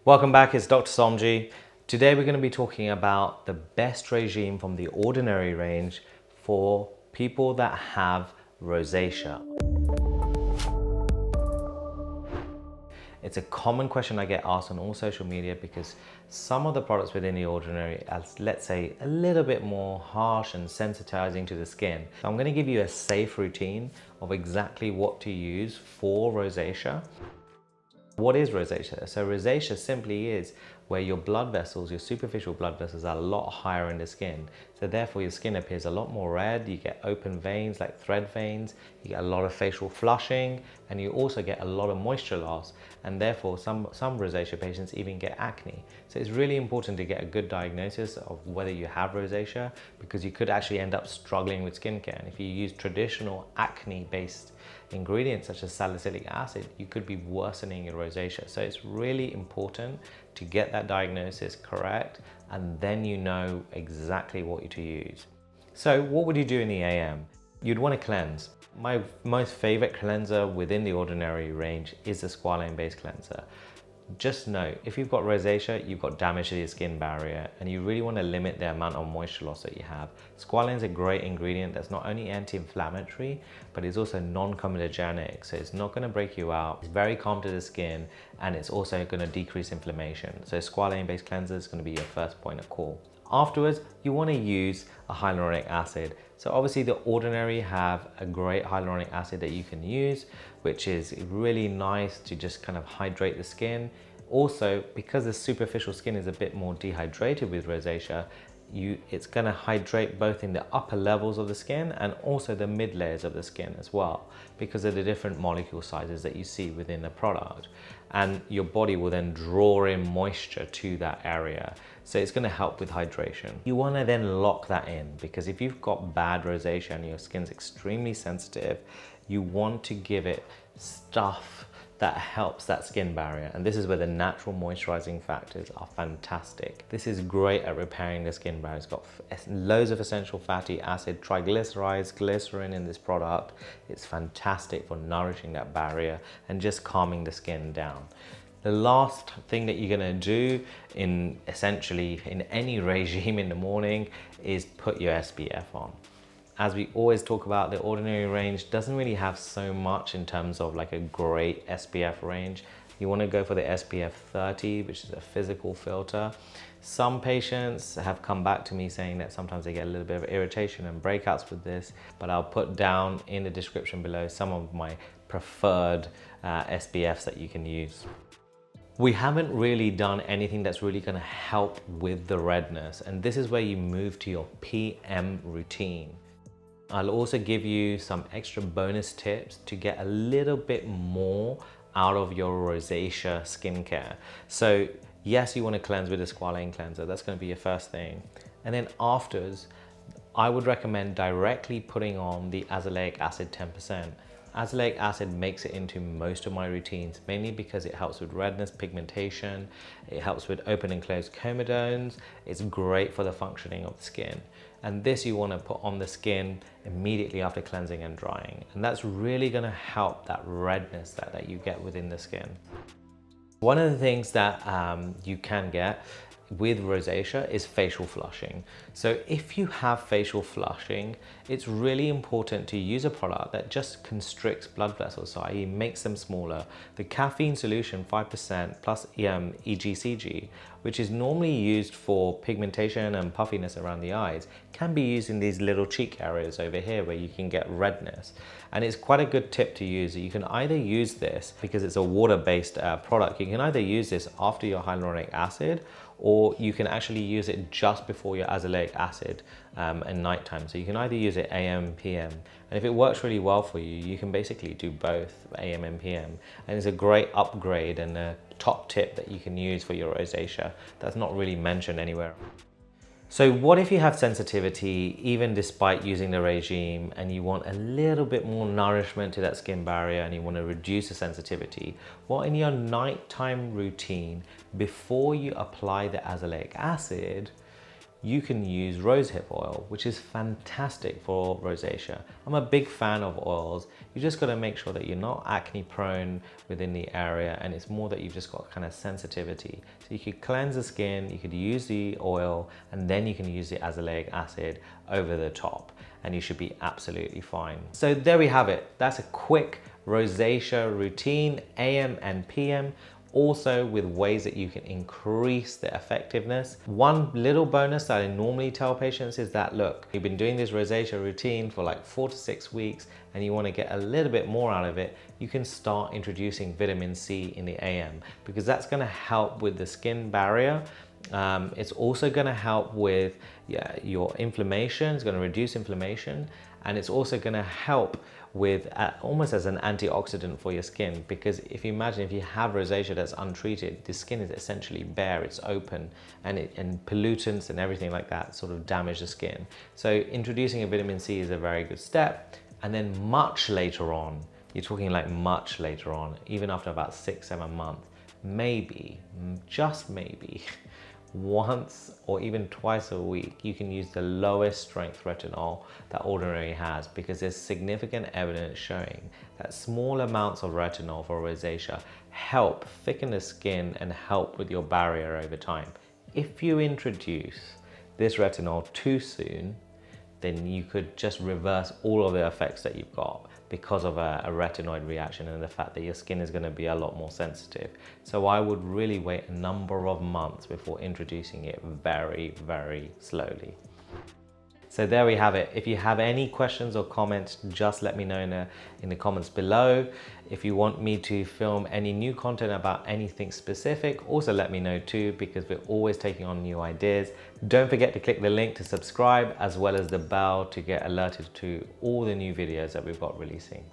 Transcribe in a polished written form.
Welcome back, it's Dr. Somji. Today we're going to be talking about the best regime from the ordinary range for people that have rosacea. It's a common question I get asked on all social media because some of the products within the ordinary are, let's say, a little bit more harsh and sensitizing to the skin. So I'm going to give you a safe routine of exactly what to use for rosacea. What is rosacea? So rosacea simply is where your blood vessels, your superficial blood vessels, are a lot higher in the skin. So therefore your skin appears a lot more red, you get open veins like thread veins, you get a lot of facial flushing, and you also get a lot of moisture loss. And therefore some rosacea patients even get acne. So it's really important to get a good diagnosis of whether you have rosacea, because you could actually end up struggling with skincare. And if you use traditional acne-based ingredients such as salicylic acid, you could be worsening your rosacea. So it's really important to get that diagnosis correct, and then you know exactly what to use. So what would you do in the AM? You'd want to cleanse. My most favorite cleanser within the ordinary range is the squalane based cleanser. Just note, if you've got rosacea, you've got damage to your skin barrier and you really want to limit the amount of moisture loss that you have. Squalane is a great ingredient that's not only anti-inflammatory, but it's also non-comedogenic. So it's not going to break you out. It's very calm to the skin, and it's also going to decrease inflammation. So squalane-based cleanser is going to be your first point of call. Afterwards, you want to use a hyaluronic acid. So obviously the ordinary have a great hyaluronic acid that you can use, which is really nice to just kind of hydrate the skin. Also, because the superficial skin is a bit more dehydrated with rosacea, it's going to hydrate both in the upper levels of the skin and also the mid layers of the skin as well, because of the different molecule sizes that you see within the product. And your body will then draw in moisture to that area. So it's going to help with hydration. You want to then lock that in, because if you've got bad rosacea and your skin's extremely sensitive, you want to give it stuff that helps that skin barrier. And this is where the natural moisturizing factors are fantastic. This is great at repairing the skin barrier. It's got loads of essential fatty acid, triglycerides, glycerin in this product. It's fantastic for nourishing that barrier and just calming the skin down. The last thing that you're gonna do essentially in any regime in the morning is put your SPF on. As we always talk about, the ordinary range doesn't really have so much in terms of like a great SPF range. You want to go for the SPF 30, which is a physical filter. Some patients have come back to me saying that sometimes they get a little bit of irritation and breakouts with this, but I'll put down in the description below some of my preferred SPFs that you can use. We haven't really done anything that's really going to help with the redness, and this is where you move to your PM routine. I'll also give you some extra bonus tips to get a little bit more out of your rosacea skincare. So yes, you want to cleanse with a squalane cleanser. That's going to be your first thing. And then afterwards, I would recommend directly putting on the azelaic acid 10%. Azelaic acid makes it into most of my routines, mainly because it helps with redness, pigmentation, it helps with open and closed comedones, it's great for the functioning of the skin. And this you want to put on the skin immediately after cleansing and drying. And that's really going to help that redness that you get within the skin. One of the things that you can get with rosacea is facial flushing. So if you have facial flushing, it's really important to use a product that just constricts blood vessels, so i.e. makes them smaller. The caffeine solution 5% plus EGCG, which is normally used for pigmentation and puffiness around the eyes, can be used in these little cheek areas over here where you can get redness. And it's quite a good tip to use. You can either use this, because it's a water-based product, you can either use this after your hyaluronic acid, or you can actually use it just before your azelaic acid at nighttime. So you can either use it AM and PM. And if it works really well for you, you can basically do both AM and PM. And it's a great upgrade and a top tip that you can use for your rosacea that's not really mentioned anywhere. So what if you have sensitivity, even despite using the regime, and you want a little bit more nourishment to that skin barrier and you want to reduce the sensitivity? Well, in your nighttime routine, before you apply the azelaic acid, you can use rosehip oil, which is fantastic for rosacea. I'm a big fan of oils. You just got to make sure that you're not acne prone within the area, and it's more that you've just got kind of sensitivity. So you could cleanse the skin, you could use the oil, and then you can use the azelaic acid over the top, and you should be absolutely fine. So there we have it. That's a quick rosacea routine, AM and PM. Also with ways that you can increase the effectiveness. One little bonus that I normally tell patients is that, look, you've been doing this rosacea routine for like 4 to 6 weeks and you want to get a little bit more out of it, you can start introducing vitamin C in the AM, because that's going to help with the skin barrier. It's also going to help with your inflammation. It's going to reduce inflammation, and it's also going to help with almost as an antioxidant for your skin, because if you imagine, if you have rosacea that's untreated, the skin is essentially bare, it's open, and pollutants and everything like that sort of damage the skin. So introducing a vitamin C is a very good step. And then much later on, you're talking like much later on, even after about 6-7 months, maybe, just maybe, once or even twice a week, you can use the lowest strength retinol that Ordinary has, because there's significant evidence showing that small amounts of retinol for rosacea help thicken the skin and help with your barrier over time. If you introduce this retinol too soon, then you could just reverse all of the effects that you've got because of a retinoid reaction and the fact that your skin is going to be a lot more sensitive. So I would really wait a number of months before introducing it very, very slowly. So there we have it. If you have any questions or comments, just let me know in the comments below. If you want me to film any new content about anything specific, also let me know too, because we're always taking on new ideas. Don't forget to click the link to subscribe, as well as the bell to get alerted to all the new videos that we've got releasing.